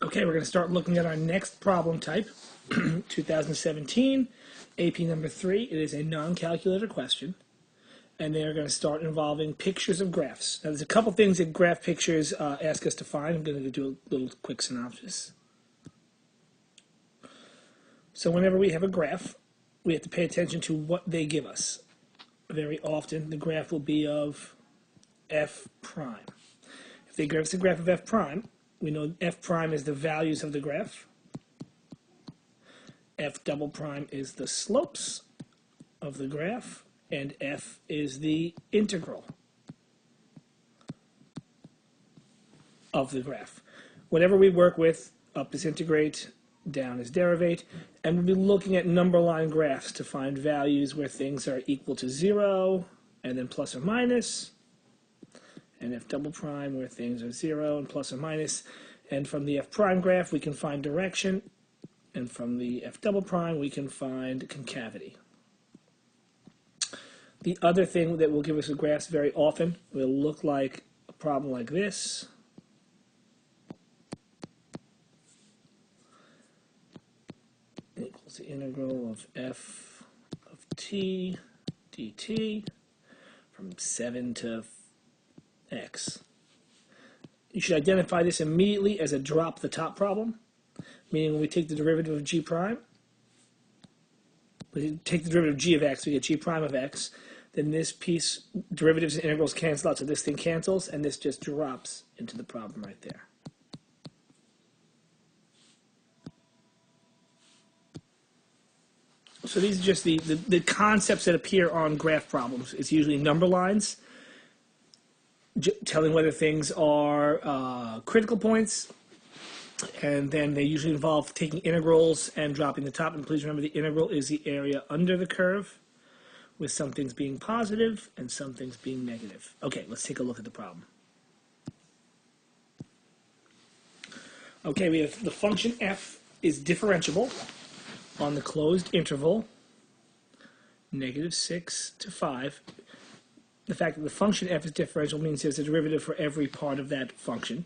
Okay, we're going to start looking at our next problem type, 2017, AP number 3. It is a non-calculator question, and they are going to start involving pictures of graphs. Now, there's a couple things that graph pictures ask us to find. I'm going to do a little quick synopsis. So whenever we have a graph, we have to pay attention to what they give us. Very often, the graph will be of f prime. If they give us a graph of f prime, we know f prime is the values of the graph. F double prime is the slopes of the graph, and f is the integral of the graph. Whenever we work with, up is integrate, down is derivate, and we'll be looking at number line graphs to find values where things are equal to 0, and then plus or minus, and f double prime where things are 0 and plus or minus. And from the f prime graph we can find direction, and from the f double prime we can find concavity. The other thing that will give us a graphs very often will look like a problem like this. Equals the integral of f of t dt from 7 to x. You should identify this immediately as a drop the top problem, meaning when we take the derivative of g prime, we take the derivative of g of x, we get g prime of x, then this piece, derivatives and integrals cancel out, so this thing cancels, and this just drops into the problem right there. So these are just the concepts that appear on graph problems. It's usually number lines, telling whether things are critical points, and then they usually involve taking integrals and dropping the top. And please remember, the integral is the area under the curve, with some things being positive and some things being negative. Okay, let's take a look at the problem. Okay, we have the function f is differentiable on the closed interval -6 to 5. The fact that the function f is differential means there's a derivative for every part of that function,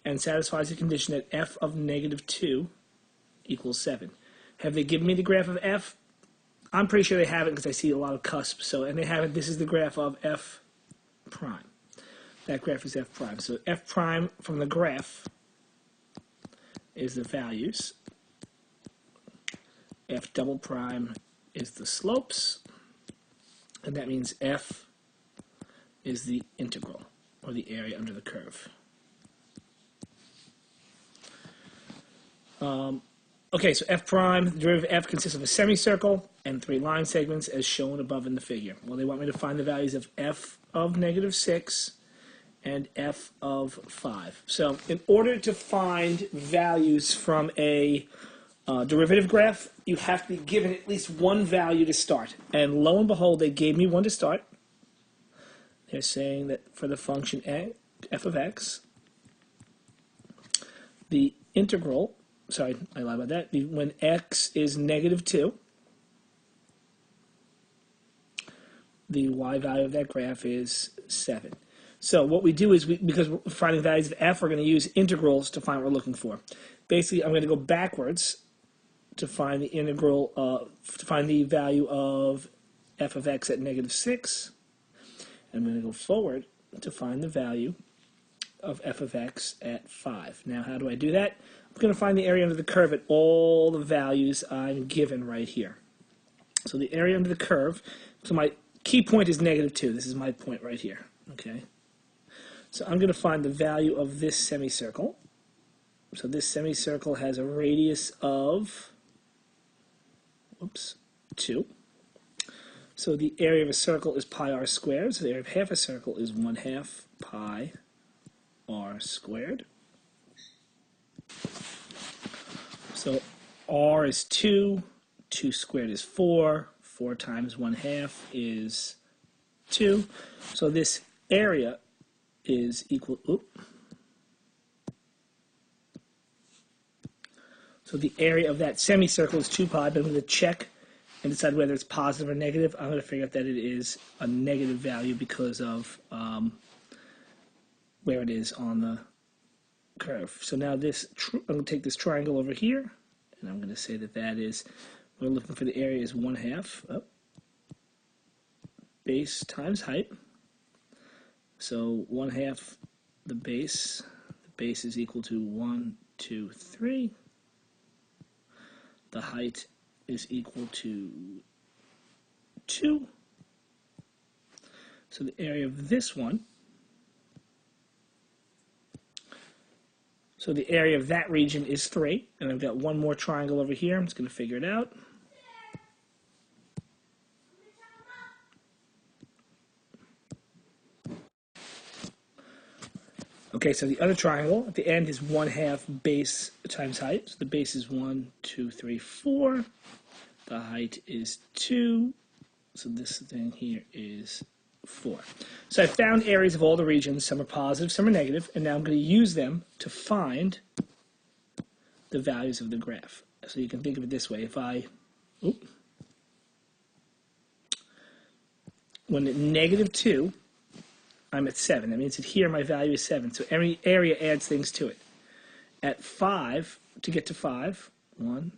and satisfies the condition that f of -2 equals 7. Have they given me the graph of f? I'm pretty sure they haven't, because I see a lot of cusps. So, and they haven't. This is the graph of f prime. That graph is f prime. So f prime from the graph is the values. F double prime is the slopes, and that means f is the integral, or the area under the curve. Okay, so f prime, the derivative of f consists of a semicircle and 3 line segments as shown above in the figure. Well, they want me to find the values of f of -6 and f of 5. So in order to find values from a derivative graph, you have to be given at least one value to start. And lo and behold, they gave me one to start. They're saying that for the function f of x, the integral, sorry, I lied about that, when x is -2, the y value of that graph is 7. So what we do is, because we're finding values of f, we're going to use integrals to find what we're looking for. Basically, I'm going to go backwards to find the integral, to find the value of f of x at -6. I'm going to go forward to find the value of f of x at 5. Now, how do I do that? I'm going to find the area under the curve at all the values I'm given right here. So the area under the curve, so my key point is -2. This is my point right here. Okay. So I'm going to find the value of this semicircle. So this semicircle has a radius of 2. So the area of a circle is pi r squared. So the area of half a circle is 1/2 pi r squared. So r is 2. 2 squared is 4. 4 times 1/2 is 2. So this area is equal. So the area of that semicircle is 2 pi, but I'm going to check and decide whether it's positive or negative. I'm going to figure out that it is a negative value because of where it is on the curve. So now this, I'm going to take this triangle over here, and I'm going to say that that is, we're looking for the area is 1/2 base times height. So 1/2 the base is equal to 1, 2, 3. The height is equal to 2. So the area of this one, so the area of that region is 3, and I've got one more triangle over here. I'm just going to figure it out. Okay, so the other triangle at the end is 1/2 base times height. So the base is 1, 2, 3, 4. The height is 2. So this thing here is 4. So I found areas of all the regions. Some are positive, some are negative, and now I'm going to use them to find the values of the graph. So you can think of it this way. If when at -2, I'm at 7. That means that here my value is 7. So every area adds things to it. At 5, to get to 5, 1,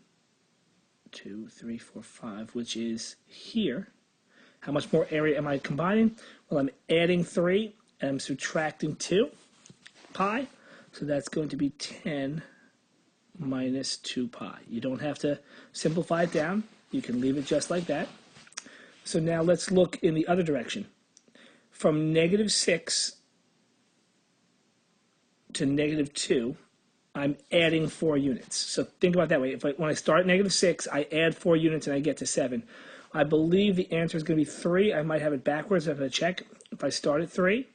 2, 3, 4, 5, which is here. How much more area am I combining? Well, I'm adding 3, and I'm subtracting 2 pi. So that's going to be 10 minus 2 pi. You don't have to simplify it down. You can leave it just like that. So now let's look in the other direction. From -6 to -2, I'm adding 4 units. So think about it that way. When I start at -6, I add 4 units and I get to 7. I believe the answer is going to be 3. I might have it backwards. I'm going to check. If I start at 3,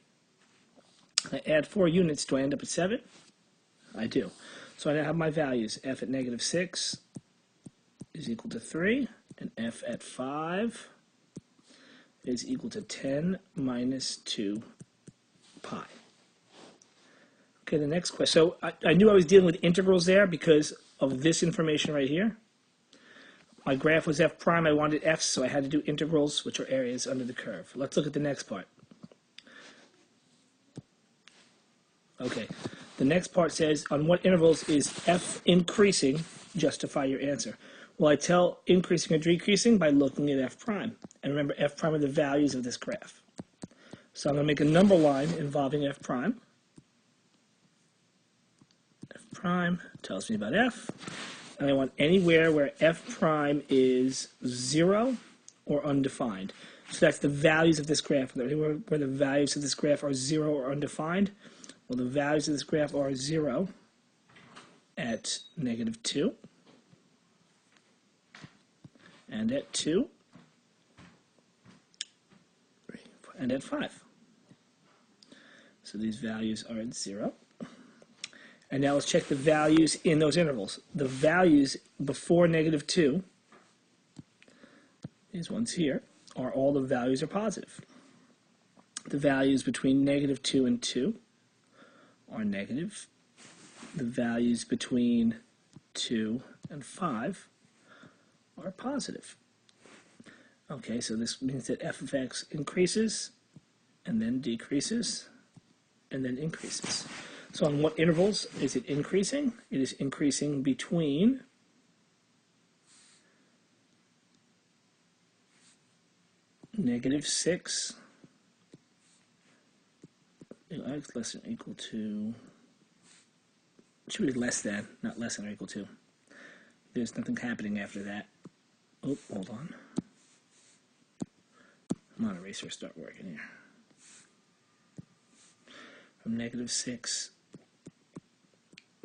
I add 4 units. Do I end up at 7? I do. So I now have my values. F at -6 is equal to 3, and F at 5 is equal to 10 minus 2 pi. Okay, the next question. So I knew I was dealing with integrals there because of this information right here. My graph was f prime. I wanted f's, so I had to do integrals, which are areas under the curve. Let's look at the next part. Okay, the next part says, on what intervals is f increasing? Justify your answer. Well, I tell increasing or decreasing by looking at f prime. And remember, f prime are the values of this graph. So I'm going to make a number line involving f prime. F prime tells me about f. And I want anywhere where f prime is 0 or undefined. So that's the values of this graph. Anywhere where the values of this graph are 0 or undefined, well, the values of this graph are 0 at -2. And at 2, and at 5. So these values are at 0. And now let's check the values in those intervals. The values before -2, these ones here, are all the values are positive. The values between -2 and 2 are negative. The values between 2 and 5 are positive. Okay, so this means that f of x increases, and then decreases, and then increases. So on what intervals is it increasing? It is increasing between -6, x less than or equal to, it should be less than, not less than or equal to. There's nothing happening after that. Oh, hold on. Come on, eraser, start working here. From -6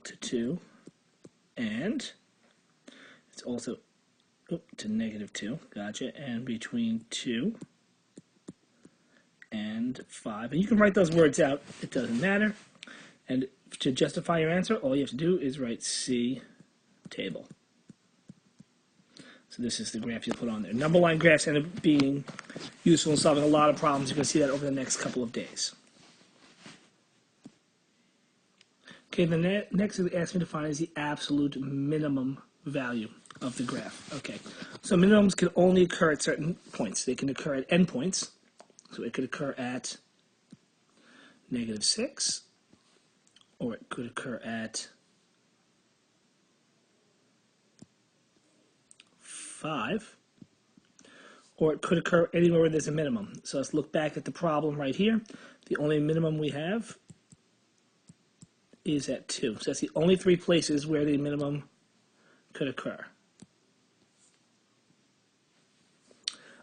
to 2, and it's also to -2, gotcha, and between 2 and 5. And you can write those words out, it doesn't matter. And to justify your answer, all you have to do is write C table. So this is the graph you put on there. Number line graphs end up being useful in solving a lot of problems. You're going to see that over the next couple of days. Okay, the next thing they asked me to find is the absolute minimum value of the graph. Okay, so minimums can only occur at certain points. They can occur at endpoints. So it could occur at -6, or it could occur at 5, or it could occur anywhere where there's a minimum. So let's look back at the problem right here. The only minimum we have is at 2. So that's the only 3 places where the minimum could occur.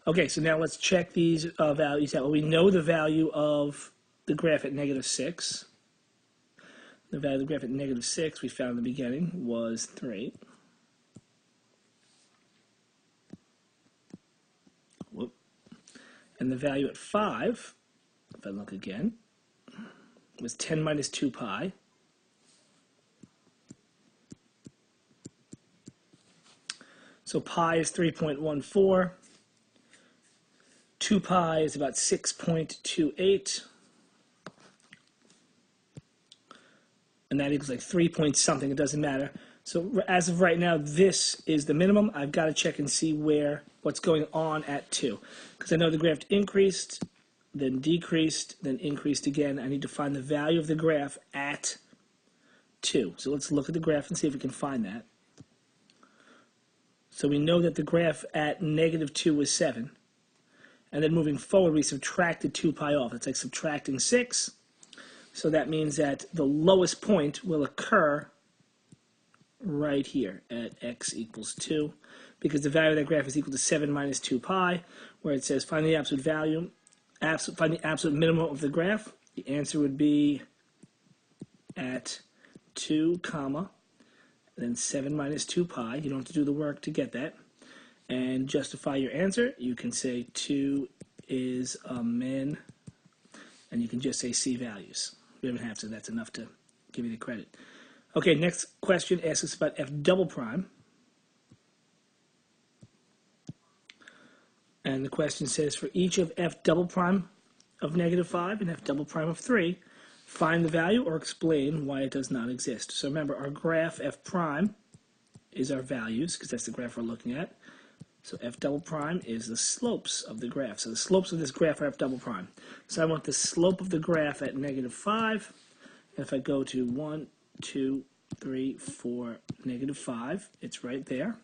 Okay, so now let's check these values out. Well, we know the value of the graph at -6. The value of the graph at -6 we found in the beginning was 3. Whoop. And the value at 5, if I look again, was 10 minus 2 pi. So pi is 3.14. 2 pi is about 6.28. And that equals like 3 point something. It doesn't matter. So as of right now, this is the minimum. I've got to check and see what's going on at 2. Because I know the graph increased, then decreased, then increased again. I need to find the value of the graph at 2. So let's look at the graph and see if we can find that. So we know that the graph at -2 was 7. And then moving forward, we subtracted 2 pi off. It's like subtracting 6. So that means that the lowest point will occur right here at x equals 2, because the value of that graph is equal to 7 minus 2 pi, where it says find the absolute value, find the absolute minimum of the graph. The answer would be at 2, comma, then 7 minus 2 pi. You don't have to do the work to get that. And justify your answer, you can say 2 is a min, and you can just say C values. You don't have to, that's enough to give you the credit. Okay, next question asks us about f double prime. And the question says, for each of f double prime of -5 and f double prime of 3, find the value or explain why it does not exist. So remember, our graph f prime is our values, because that's the graph we're looking at. So f double prime is the slopes of the graph. So the slopes of this graph are f double prime. So I want the slope of the graph at -5. And if I go to 1, 2, 3, 4, -5, it's right there.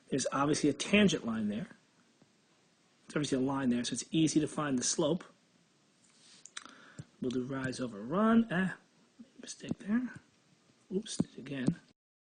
There's obviously a tangent line there. There's obviously a line there, so it's easy to find the slope. We'll do rise over run. Mistake there. Oops, again.